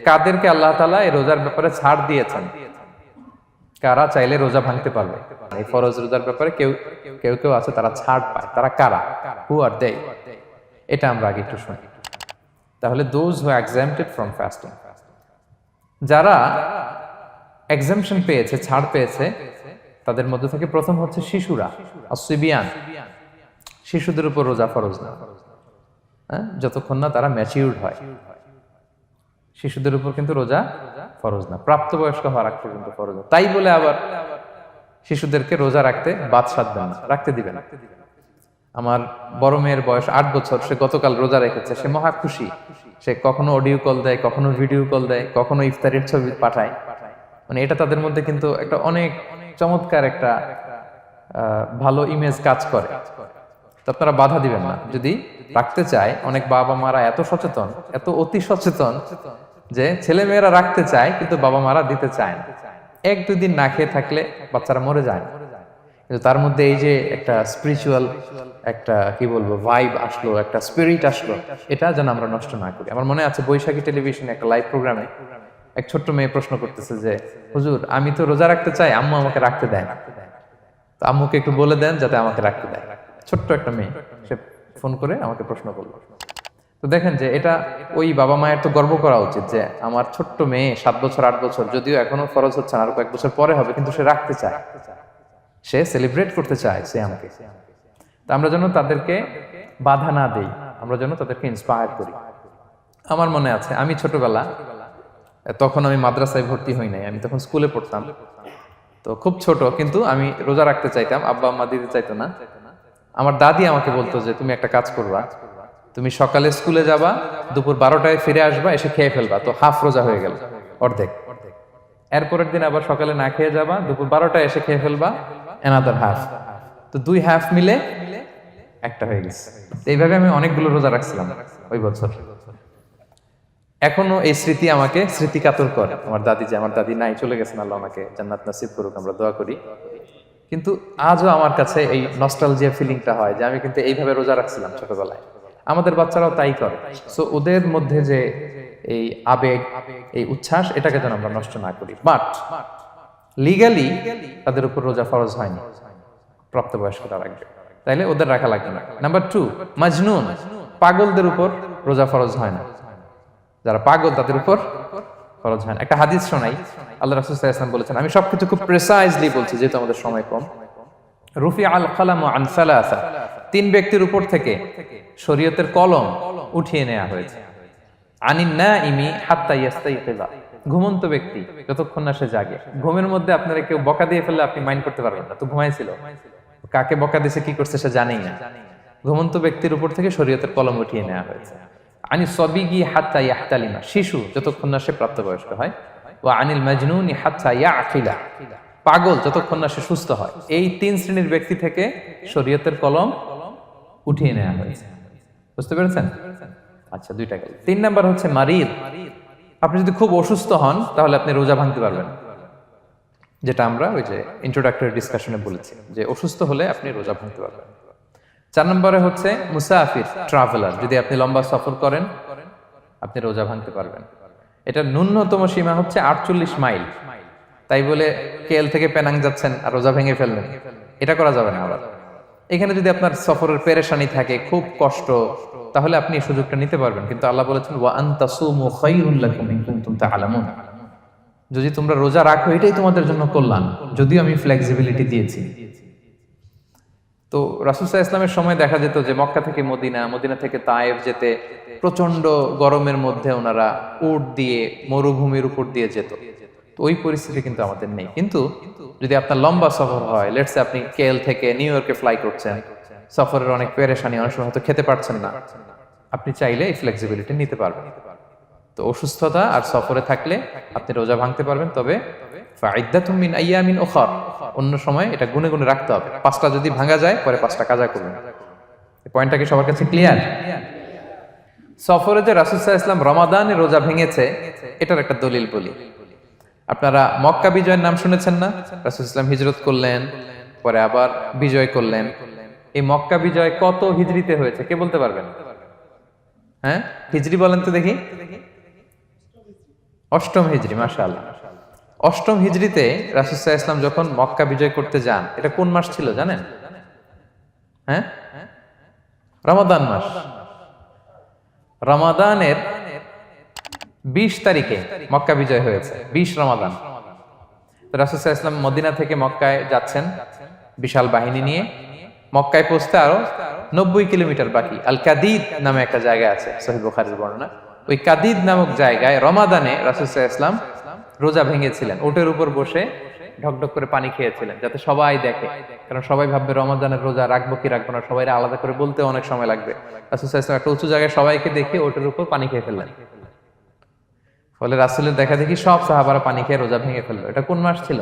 কাদেরকে আল্লাহ তাআলা এই রোজার ব্যাপারে ছাড় দিয়েছেন, কারা চাইলে রোজা ভাঙতে পারবে। এই ফরজ রোজার ব্যাপারে কেউ কেউ কেউ আছে তারা ছাড় পায়, তারা কারা? হু আর দে? এটা আমরা আগে একটু শুনি। তাহলে দোজ হু এক্সাম্পটেড ফ্রম ফাস্টিং, যারা এক্সাম্পশন পেয়েছে, ছাড় পেয়েছে, তাদের মধ্যে থেকে প্রথম হচ্ছে শিশুরা, আসিবিয়ান। শিশুদের উপর রোজা ফরজ না, হ্যাঁ, যতক্ষণ না তারা ম্যাচিউরড হয়। শিশুদের উপর কিন্তু রোজা ফরজ না, প্রাপ্তবয়স্ক হওয়ার আগ পর্যন্ত ফরজ না। তাই বলে আবার শিশুদেরকে রোজা রাখতে বাদ সাধবেন না, রাখতে দিবেন। আমার বড় মেয়ের বয়স 8 বছর, সে গতকাল রোজা রেখেছে, সে মহা খুশি। সে কখনো অডিও কল দেয়, কখনো ভিডিও কল দেয়, কখনো ইফতারের ছবি পাঠায়। মানে এটা তাদের মধ্যে কিন্তু একটা অনেক চমৎকার একটা ভালো ইমেজ কাজ করে। তো আপনারা বাধা দিবেন না যদি রাখতে চায়। অনেক বাবা মারা এত সচেতন, এত অতি সচেতন যে ছেলে মেয়েরা রাখতে চায় কিন্তু বাবা মারা দিতে চায় না। 1-2 দিন না খেয়ে থাকলে বাচ্চারা মরে যায়, কিন্তু তার মধ্যে এই যে একটা স্পিরিচুয়াল একটা কি বলবো ভাইব আসলো, একটা স্পিরিট আসলো, এটা যেন আমরা নষ্ট না করি। আমার মনে আছে বৈশাখী টেলিভিশনে একটা লাইভ প্রোগ্রামে এক ছোট্ট মেয়ে প্রশ্ন করতেছে যে, হুজুর আমি তো রোজা রাখতে চাই, আম্মু আমাকে রাখতে দেয় না, তো আম্মুকে একটু বলে দেন যাতে আমাকে রাখতে দেয়। ছোট্ট একটা মেয়ে, সে ফোন করে আমাকে প্রশ্ন করলো। তো দেখেন যে এটা ওই বাবা মায়ের তো গর্ব করা উচিত যে আমার ছোট্ট মেয়ে 7 বছর 8 বছর, যদিও এখনো ফরজ হচ্ছে না, আরো কয়েক বছর পরে হবে, কিন্তু সে রাখতে চায়, সে সেলিব্রেট করতে চায় সে আমাকে। তো আমরা যেন তাদেরকে বাধা না দেই, আমরা যেন তাদেরকে ইন্সপায়ার করি। আমার মনে আছে আমি ছোটবেলা, তখন আমি মাদ্রাসায় ভর্তি হই নাই, আমি তখন স্কুলে পড়তাম। তো খুব ছোট, কিন্তু আমি রোজা রাখতে চাইতাম, আব্বা আম্মা দিতে চাইতো না। আমার দাদি আমাকে বলতো যে তুমি একটা কাজ করবা, তুমি সকালে স্কুলে যাবা, দুপুর 12টায় ফিরে আসবা, এসে খেয়ে ফেলবা, তো হাফ রোজা হয়ে গেল, অর্ধেক। এরপরের দিন আবার সকালে না খেয়ে যাবা, দুপুর 12টায় এসে খেয়ে ফেলবা, এনাদার হাফ, তো 2 হাফ মিলে একটা হয়ে গেছে। এইভাবে আমি অনেকগুলো রোজা রাখছিলাম ওই বছর। এখনো এই স্মৃতি আমাকে স্মৃতিকাতর করে। আমার দাদি, যে আমার দাদি নাই, চলে গেছেন, আল্লাহ আমাকে জান্নাত নসিব করুক, আমরা দোয়া করি। কিন্তু আজও আমার কাছে এই নস্টালজিয়া ফিলিংটা হয় যে আমি কিন্তু এইভাবে রোজা রাখছিলাম ছোটবেলায়। আমাদের বাচ্চারাও তাই করে। সো ওদের মধ্যে যে এই আবেগ, এই উচ্ছ্বাস, এটাকে যেন আমরা নষ্ট না করি। বাট লিগালি তাদের উপর রোজা ফরজ হয়নি, প্রাপ্তবয়স্করা রাখবে, তাইলে ওদের রাখা লাগবে না। নাম্বার 2, মাজনুন, পাগলদের উপর রোজা ফরজ হয় না। যারা পাগল তাদের উপর ফরজ হয় না। একটা হাদিস শোনাই, আল্লাহ রাসূল সাল্লাল্লাহু আলাইহি ওয়াসাল্লাম বলেছেন, আমি সবকিছু খুব প্রিসাইজলি বলছি যেহেতু আমাদের সময় কম। রুফি আল কালামু আন সালাসা, 3 ব্যক্তির উপর থেকে শরীয়তের কলম উঠিয়ে নেওয়া হয়েছে। আনিন নাইমি হাত্তা ইয়াস্তাইকিযা, ঘুমন্ত ব্যক্তি যতক্ষণ না সে জাগে। ঘুমের মধ্যে আপনারা কেউ বকা দিয়ে ফেললে আপনি মাইন্ড করতে পারবেন না, তো ঘুমাইছিল, কাকে বকা দিয়েছে কি করছে সে জানেই না। ঘুমন্ত ব্যক্তির উপর থেকে শরীয়তের কলম উঠিয়ে নেওয়া হয়েছে। আনি সবিগি হাত্তা ইয়াহতালিমা, শিশু যতক্ষণ না সে প্রাপ্তবয়স্ক হয়। ওয়া আনিল মাজনুনি হাত্তা ইয়াকিলা, পাগল যতক্ষণ না সে সুস্থ হয়। এই 3 শ্রেণীর ব্যক্তি থেকে শরীয়তের কলম উঠিয়ে নেওয়া হয়েছে। বুঝতে পেরেছেন? আচ্ছা, 2টা গেল। 3 নাম্বার হচ্ছে মারিদ। আপনি যদি খুব অসুস্থ হন তাহলে আপনি রোজা ভাঙতে পারবেন, যেটা আমরা ওই যে ইন্ট্রোডাক্টরি ডিসকাশনে বলেছি যে অসুস্থ হলে আপনি রোজা ভাঙতে পারবেন। 4 নম্বরে হচ্ছে মুসাফির, ট্রাভেলার, যদি আপনি লম্বা সফর করেন আপনি রোজা ভাঙতে পারবেন। এটা ন্যূনতম সীমা হচ্ছে 48 মাইল। তাই বলে কেএল থেকে পেনাং যাচ্ছেন আর রোজা ভেঙে ফেললেন, এটা করা যাবে না। আবার এখানে যদি আপনার সফরের পেরেশানি থাকে, খুব কষ্ট, তাহলে আপনি এই সুযোগটা নিতে পারবেন। কিন্তু আল্লাহ বলেছেন ওয়া আনতাসুমু খায়রুল লাকুম ইন কুনতুম তা'লামুন, যদি তোমরা রোজা রাখো এটাই তোমাদের জন্য কল্যাণ, যদিও আমি ফ্লেক্সিবিলিটি দিয়েছি। তো রাসূল সাল্লাল্লাহু আলাইহি ওয়াসাল্লামের সময় দেখা যেত যে মক্কা থেকে মদিনা, মদিনা থেকে তায়েফ যেতে প্রচন্ড গরমের মধ্যে ওনারা উট দিয়ে মরুভূমির উপর দিয়ে যেত। তো ওই পরিস্থিতি কিন্তু আমাদের নেই। কিন্তু যদি আপনার লম্বা সফর হয়, লেটস সে আপনি কেএল থেকে নিউ ইয়র্কে ফ্লাই করছেন, সফরের অনেক পেরেশানি, অনেক সময় হয়তো খেতে পারছেন না, আপনি চাইলে এই ফ্লেক্সিবিলিটি নিতে পারবেন। তো অসুস্থতা আর সফরে থাকলে আপনি রোজা ভাঙতে পারবেন, তবে ফাইদ্দাতুম মিন আইয়ামিন উখর, অন্য সময় এটা গুনে গুনে রাখতে হবে। 5টা যদি ভাঙা যায় পরে 5টা কাজা করবেন। এই পয়েন্টটা কি সবার কাছে ক্লিয়ার? সফরে যে রাসূল সাল্লাল্লাহু আলাইহি ওয়াসাল্লাম রমাদানে রোজা ভেঙেছে, এটার একটা দলিল বলি। আপনারা মক্কা বিজয়ের নাম শুনেছেন না? রাসূল সাল্লাল্লাহু আলাইহি ওয়াসাল্লাম হিজরত করলেন, পরে আবার বিজয় করলেন। এই মক্কা বিজয় কত হিজরিতে হয়েছে কে বলতে পারবেন? হ্যাঁ, হিজরি বলেন তো দেখি। অষ্টম হিজরি, মাশাআল্লাহ। অষ্টম হিজরিতে রাসূল সাল্লাল্লাহু আলাইহি ওয়াসাল্লাম যখন মক্কা বিজয় করতে যান, এটা কোন মাস ছিল জানেন? হ্যাঁ, রমাদান মাস। রমাদানের 20 তারিখে মক্কা বিজয় হয়েছে, 20 রমাদান। তো রাসূল সাল্লাল্লাহু আলাইহি ওয়াসাল্লাম মদিনা থেকে মক্কায় যাচ্ছেন বিশাল বাহিনী নিয়ে। মক্কায় পৌঁছতে আরো 90 কিলোমিটার বাকি। আল কাদিদ নামে একটা জায়গা আছে, সহিহ বুখারীর বর্ণনা। ওই কাদিদ নামক জায়গায় রমাদানে রাসূল সাল্লাল্লাহু আলাইহি ওয়াসাল্লাম রোজা ভেঙেছিলেন, ওটের উপর বসে ঢকঢক করে পানি খেয়েছিলেন, যাতে সবাই দেখে। কারণ সবাই ভাববে রমাদানের রোজা রাখবো কি রাখবো না, সবাই আলাদা করে বলতে অনেক সময় লাগবে। রাসূল সাল্লাল্লাহু আলাইহি ওয়াসাল্লাম একটা উঁচু জায়গায় সবাইকে দেখে ওটের উপর পানি খেয়ে ফেললেন। ফলে রাসূলের দেখা দেখি সব সাহাবারা পানি খেয়ে রোজা ভেঙে ফেললো। এটা কোন মাস ছিল?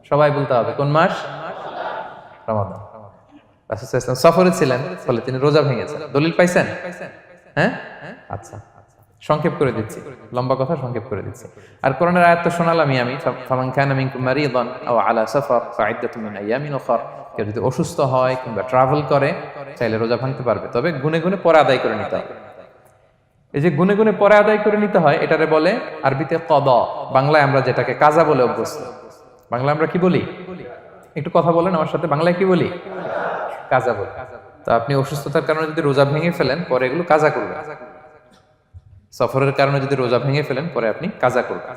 সবাই বলতে হবে কোন মাস? রমাদান। রাসূল সাল্লাল্লাহু আলাইহি ওয়াসাল্লাম সফরে ছিলেন, ফলে তিনি রোজা ভেঙেছেন। দলিল পাইছেন? হ্যাঁ, আচ্ছা, সংক্ষেপ করে দিচ্ছি, লম্বা কথা সংক্ষেপ করে দিচ্ছি। আর কোরআনের আয়াত তো শোনালামই আমি, ফামান কানা মিনকুম মারিদান আও আলা সাফার ফাইদ্দাতুম মিন আইয়ামিন উখর। কেউ যদি অসুস্থ হয় কিংবা ট্রাভেল করে, চাইলে রোজা ভাঙতে পারবে, তবে গুনে গুনে পরে আদায় করে নিতে হবে। এই যে গুনে গুনে পরে আদায় করে নিতে হয়, এটারে বলে আরবিতে কদা, বাংলায় আমরা যেটাকে কাজা বলে অভ্যস্ত। বাংলায় আমরা কি বলি? একটু কথা বলেন আমার সাথে, বাংলায় কি বলি? কাজা বলি। তো আপনি অসুস্থতার কারণে যদি রোজা ভেঙে ফেলেন, পরে এগুলো কাজা করবেন। সফরের কারণে যদি রোজা ভেঙে ফেলেন, পরে আপনি কাজা করবেন।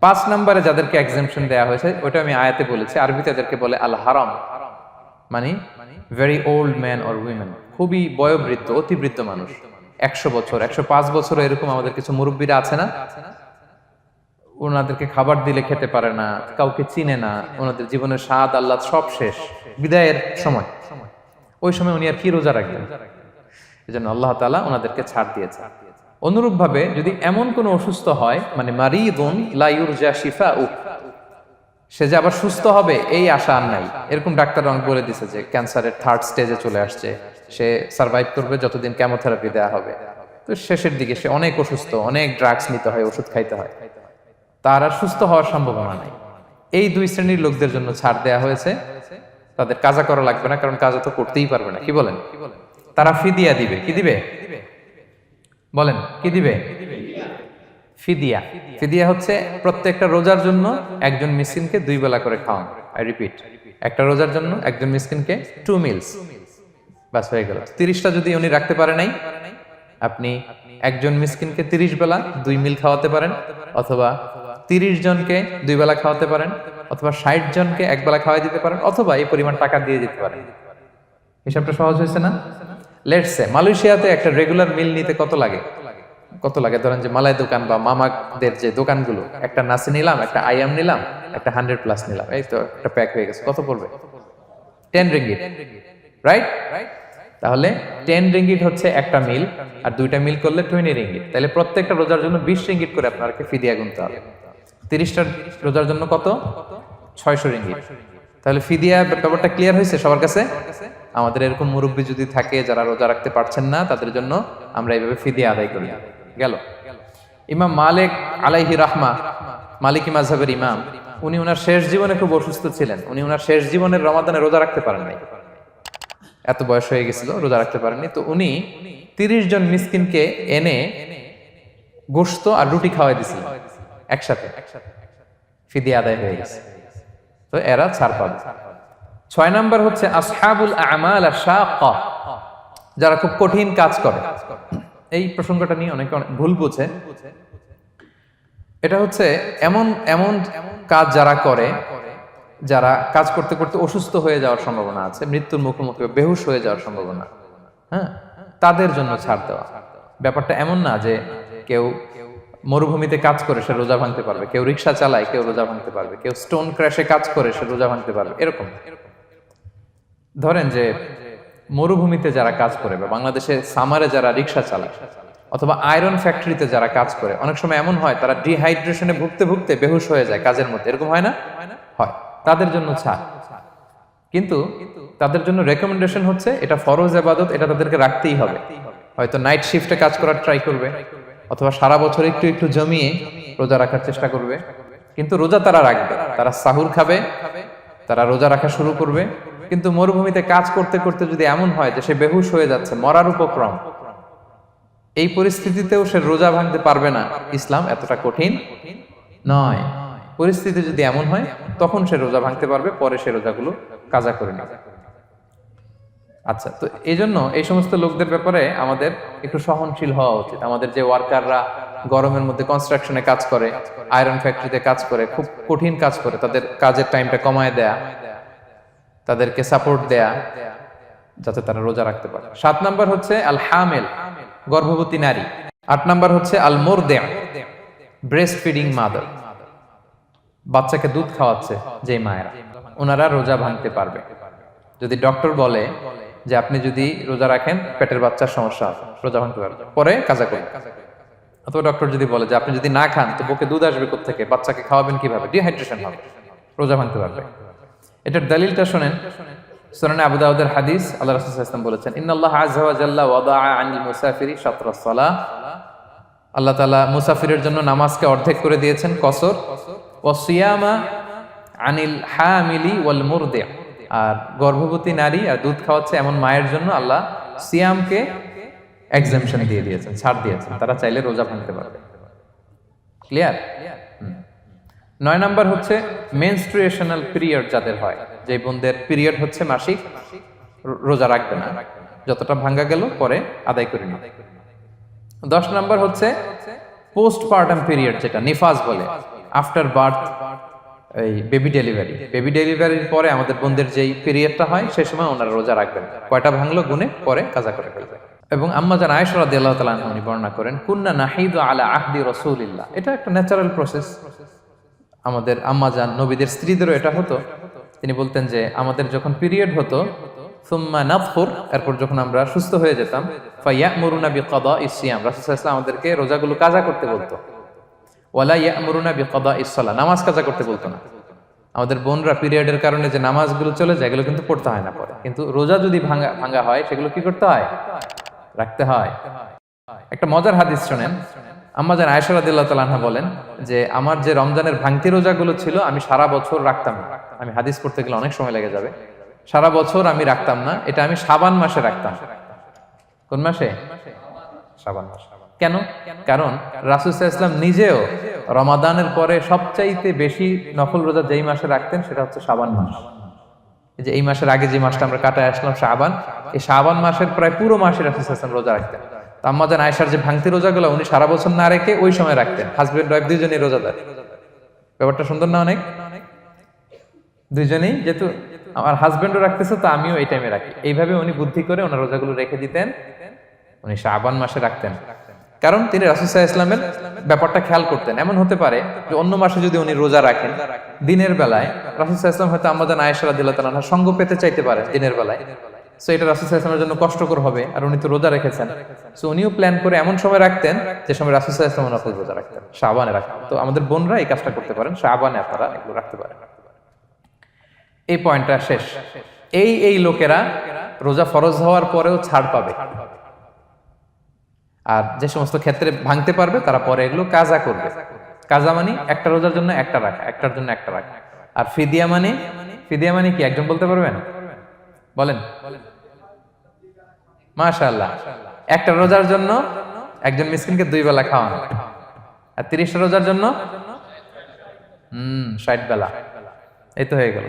5 নম্বরে যাদেরকে এক্সাম্পশন দেয়া হয়েছে, ওটা আমি আয়াতে বলেছি। আরবিতে এদেরকে বলে আল হারাম, মানে very old man or women, খুবই বয়োবৃদ্ধ, অতি বৃদ্ধ মানুষ। 100 বছর, 105 বছর, এরকম আমাদের কিছু মুরব্বীরা আছে না, ওনাদেরকে খাবার দিলে খেতে পারে না, কাউকে চিনে না, ওনাদের জীবনের স্বাদ আহ্লাদ সব শেষ, বিদায়ের সময়। ওই সময় উনি আর কি রোজা রাখবেন? এজন্য আল্লাহ তাআলা ওনাদেরকে ছাড় দিয়েছে। অনুরূপ ভাবে যদি এমন কোন অসুস্থ হয়, মানে মারিদুন লা ইউরজা শিফাউ, সে যে আবার সুস্থ হবে এই আশা আর নাই, এরকম ডাক্তার অনেক বলে দিছে যে ক্যান্সারের 3rd স্টেজে চলে আসছে, সে সার্ভাইভ করবে যতদিন কেমোথেরাপি দেওয়া হবে, তো শেষের দিকে সে অনেক অসুস্থ, অনেক ড্রাগস নিতে হয়, ওষুধ খাইতে হয়, তার আর সুস্থ হওয়ার সম্ভাবনা নাই। এই 2 শ্রেণীর লোকদের জন্য ছাড় দেয়া হয়েছে, তাদের কাজা করা লাগবে না, কারণ কাজা তো করতেই পারবে না। কি বলেন? তারা ফিদিয়া দিবে। কি দিবে বলেন? কি দিবে? ফিদিয়া। ফিদিয়া হচ্ছে প্রত্যেকটা রোজার জন্য একজন মিসকিনকে 2 বেলা করে খাওয়ানো। আই রিপিট, একটা রোজার জন্য একজন মিসকিনকে 2 মিলস, বাস হয়ে গেল। 30টা যদি উনি রাখতে পারে নাই, আপনি একজন মিসকিনকে 30 বেলা 2 মিল খাওয়াতে পারেন, অথবা 30 জনকে 2 বেলা খাওয়াতে পারেন, অথবা 60 জনকে 1 বেলা খাওয়াই দিতে পারেন, অথবা এই পরিমাণ টাকা দিয়ে দিতে পারেন। হিসাবটা সহজ হয়েছে না? লেটস সে মালয়েশিয়াতে একটা রেগুলার মিল নিতে কত লাগে? ধরেন যে মালাই দোকান বা মামাদের যে দোকানগুলো, একটা নাসি নিলাম, একটা আইয়াম নিলাম, একটা 100+ নিলাম, এই তো একটা প্যাক হয়ে গেছে। কত পড়বে? 10 রিঙ্গিট, রাইট? তাহলে 10 রিঙ্গিট হচ্ছে একটা মিল, আর 2টা মিল করলে 20 রিঙ্গিট। তাহলে প্রত্যেকটা রোজার জন্য 20 রিঙ্গিট করে আপনাকে ফিদিয়া গুনতে হবে। 30টা রোজার জন্য কত? 600 রিঙ্গিট। তাহলে ফিদিয়া ব্যাপারটা ক্লিয়ার হয়েছে সবার কাছে? আমাদের এরকম মুরব্বী যদি থাকে যারা রোজা রাখতে পারছেন না, তাদের জন্য আমরা এইভাবে ফিদিয়া আদায় করি। গেল। ইমাম মালিক আলাইহি রাহমা, মালিকি মাযহাবের ইমাম, উনি ওনার শেষ জীবনে খুব অসুস্থ ছিলেন। উনি ওনার শেষ জীবনের রমাদানে রোজা রাখতে পারেন নাই, এত বয়স হয়ে গেছিল, রোজা রাখতে পারেননি। তো উনি 30 জন মিসকিনকে এনে গোশত আর রুটি খাওয়াই দিয়েছিলেন একসাথে, ফিদিয়া আদায় হয়ে গেছে। তো এরা ছাড় পাবে। 6 নাম্বার হচ্ছে আসহাবুল আমাল আশ-শাক্কা, যারা খুব কঠিন কাজ করে। এই প্রসঙ্গটা নিয়ে অনেকে ভুল বুঝে। এটা হচ্ছে এমন এমন কাজ যারা করে, যারা কাজ করতে করতে অসুস্থ হয়ে যাওয়ার সম্ভাবনা আছে, মৃত্যুর মুখোমুখি, বেহুশ হয়ে যাওয়ার সম্ভাবনা, হ্যাঁ, তাদের জন্য ছাড় দেওয়া। ব্যাপারটা এমন না যে কেউ মরুভূমিতে কাজ করে সে রোজা ভাঙতে পারবে, কেউ রিক্সা চালায় কেউ রোজা ভাঙতে পারবে, কেউ স্টোন ক্র্যাশে কাজ করে সে রোজা ভাঙতে পারবে, এরকম। ধরেন যে মরুভূমিতে যারা কাজ করে, বা বাংলাদেশে সামারে যারা রিক্সা চালায়, অথবা আয়রন ফ্যাক্টরিতে যারা কাজ করে, অনেক সময় এমন হয় তারা ডিহাইড্রেশনে ভুগতে ভুগতে বেহুশ হয়ে যায় কাজের মধ্যে, এরকম হয় না? হয়। তাদের জন্য ছাড়, কিন্তু তাদের জন্য রেকমেন্ডেশন হচ্ছে এটা ফরজ ইবাদত, এটা তাদেরকে রাখতেই হবে। হয়তো নাইট শিফটে কাজ করার ট্রাই করবে, অথবা সারা বছর একটু একটু জমিয়ে রোজা রাখার চেষ্টা করবে, কিন্তু রোজা তারা রাখবে, তারা সাহুর খাবে, তারা রোজা রাখা শুরু করবে। কিন্তু মরুভূমিতে কাজ করতে করতে যদি এমন হয় যে সে বেহুশ হয়ে যাচ্ছে, মরার উপক্রম, এই পরিস্থিতিতেও সে রোজা ভাঙতে পারবে না, ইসলাম এতটা কঠিন নয়। পরিস্থিতি যদি এমন হয় তখন সে রোজা ভাঙতে পারবে, পরে সে রোজাগুলো কাজা করে নেবে। আচ্ছা, তো এই জন্য এই সমস্ত লোকদের ব্যাপারে আমাদের একটু সহনশীল হওয়া উচিত। আমাদের যে ওয়ার্কাররা গরমের মধ্যে কনস্ট্রাকশনে কাজ করে, আয়রন ফ্যাক্টরিতে কাজ করে, খুব কঠিন কাজ করে, তাদের কাজের টাইমটা কমায় দেয়া, তাদেরকে সাপোর্ট দেয়া, যাতে তারা রোজা রাখতে পারে। 7 নাম্বার হচ্ছে আল হামিল, গর্ভবতী নারী। 8 নাম্বার হচ্ছে আল মুরদি, ব্রেস্ট ফিডিং মাদার, বাচ্চাকে দুধ খাওয়াচ্ছে যে মায়েরা, ওনারা রোজা ভাঙতে পারবে। যদি ডক্টর বলে যে আপনি যদি রোজা রাখেন পেটের বাচ্চার সমস্যা আছে, রোজা ভাঙতে পারবে, পরে কাজা করবে। অথবা ডক্টর যদি বলে যে আপনি যদি না খান তো বুকে দুধ আসবে কোত্থেকে, বাচ্চাকে খাওয়াবেন কিভাবে, ডিহাইড্রেশন হবে, রোজা ভাঙতে পারবে। এটার দলিলটা শুনেন, সুনানে আবু দাউদের হাদিস, আল্লাহ রাসূল সাল্লাল্লাহু আলাইহি ওয়াসাল্লাম বলেছেন, ইন্নাল্লাহা আযজা ওয়া জাল্লা ওয়াদাআ আনিল মুসাফিরি শাতরাস সালাহ, আল্লাহ তাআলা মুসাফিরের জন্য নামাজকে অর্ধেক করে দিয়েছেন, কসর, ওয়া সিয়ামা আনিল হামিলি ওয়াল মুরদি, আর গর্ভবতী নারী আর দুধ খাওয়াচ্ছে এমন মায়ের জন্য আল্লাহ সিয়ামকে এক্সাম্পশন দিয়ে দিয়েছেন, ছাড় দিয়েছেন, তারা চাইলে রোজা ভাঙতে পারবে। ক্লিয়ার? 9 নাম্বার হচ্ছে মেনস্ট্রুয়েশনাল পিরিয়ড যাদের হয়, যে বোনদের পিরিয়ড হচ্ছে মাসিক, রোজা রাখবে না, যতটা ভাঙ্গা গেল পরে আদায় করে নিবে। 10 নাম্বার হচ্ছে পোস্টপার্টাম পিরিয়ড, যেটা নিফাস বলে, আফটার বার্থ, এই বেবি ডেলিভারির পরে আমাদের বোনদের যেই পিরিয়ডটা হয় সেই সময় ওনারা রোজা রাখবেন। কয়টা ভাঙলো গুনে পরে কাজা করে ফেলবে। এবং আম্মা জান আয়েশা রাদিয়াল্লাহু তাআলা আনহা উনি বর্ণনা করেন, কুন্না নাহিদু আলা আহদি রাসূলিল্লাহ, এটা একটা ন্যাচারাল প্রসেস। আমাদের আম্মা জান নবীদের স্ত্রীদেরও এটা হতো। তিনি বলতেন যে আমাদের যখন পিরিয়ড হতো, সুম্মা নাতফুর, এরপর যখন আমরা সুস্থ হয়ে যেতাম, ফায়ামুরুনা বিকাদাইস সিয়াম, রাসূল সাল্লাল্লাহু আলাইহি ওয়াসাল্লাম আমাদেরকে রোজাগুলো কাজা করতে বলতো। ওয়ালা ইয়ামুরুনা বিকাদাইস সালাহ, নামাজ কাজা করতে বলতো না। আমাদের বোনরা পিরিয়ডের কারণে যে নামাজগুলো চলে যায় এগুলো কিন্তু পড়তে হয় না পরে, কিন্তু রোজা যদি ভাঙা হয় সেগুলো কি করতে হয়? রাখতে হয়। একটা মজার হাদিস শোনেন, আম্মা জান আয়েশা রাদিয়াল্লাহু তাআলা আনহা বলেন যে আমার যে রমজানের ভাঙতি রোজাগুলো ছিল আমি সারা বছর রাখতাম না। আমি হাদিস পড়তে গেলে অনেক সময় লেগে যাবে। সারা বছর আমি রাখতাম না, এটা আমি শাবান মাসে রাখতাম। কোন মাসে? শাবান মাসে। কেন? কারণ রাসূল সাল্লাল্লাহু আলাইহি ওয়াসাল্লাম নিজেও রমাদানের পরে সবচাইতে বেশি নফল রোজা যেই মাসে রাখতেন সেটা হচ্ছে শাবান মাস। এই যে এই মাসের আগে যে মাসটা আমরা কাটায় আসলাম শাবান, এই শাবান মাসের প্রায় পুরো মাসে রাসূল সাল্লাল্লাহু আলাইহি ওয়াসাল্লাম রোজা রাখতেন। তো আম্মা জান আয়েশার যে ভাঙতি রোজাগুলো উনি সারা বছর না রেখে ওই সময় রাখতেন। হাজবেন্ড ওয়াইফ দুইজনেই রোজাদার। ব্যাপারটা সুন্দর না অনেক? দুইজনেই, যেহেতু আমার হাজবেন্ডও রাখতেছে তো আমিও এই টাইমে রাখি, এইভাবে উনি বুদ্ধি করে ওনার রোজাগুলো রেখে দিতেন, উনি শাবান মাসে রাখতেন। কারণ তিনি রাসূল সাল্লাল্লাহু আলাইহি ওয়াসাল্লামের ব্যাপারটা খেয়াল করতেন। এমন হতে পারে যে অন্য মাসে যদি উনি রোজা রাখেন দিনের বেলায়, রাসূল সাল্লাল্লাহু আলাইহি ওয়াসাল্লাম হয়তো আম্মা জান আয়েশা রাদিয়াল্লাহু তাআলা আনহা সঙ্গ পেতে চাইতে পারে দিনের বেলায়, সো এটা রাসূল সাল্লাল্লাহু আলাইহি ওয়াসাল্লামের জন্য কষ্টকর হবে, আর উনি তো রোজা রেখেছেন, সো উনিও প্ল্যান করে এমন সময় রাখতেন যে সময় রাসূল সাল্লাল্লাহু আলাইহি ওয়াসাল্লাম নফল রোজা রাখতেন, শাবানে রাখতেন। তো আমাদের বোনরা এই কাজটা করতে পারেন, শাবানে আপনারা এগুলো রাখতে পারেন। এই পয়েন্টটা শেষ। এই লোকেরা রোজা ফরজ হওয়ার পরেও ছাড় পাবে, আর যে সমস্ত ক্ষেত্রে ভাঙতে পারবে তারা পরে এগুলো কাজা করবে। কাজা মানে একটা রোজার জন্য একটা রাখা, একটার জন্য একটা রাখা। আর ফিদিয়া মানে কি একজন বলতে পারবেন? বলেন। মাশাআল্লাহ, একটা রোজার জন্য একজন মিসকিনকে 2 বেলা খাওয়ানো, আর 30টা রোজার জন্য 60 বেলা, এই তো হয়ে গেল।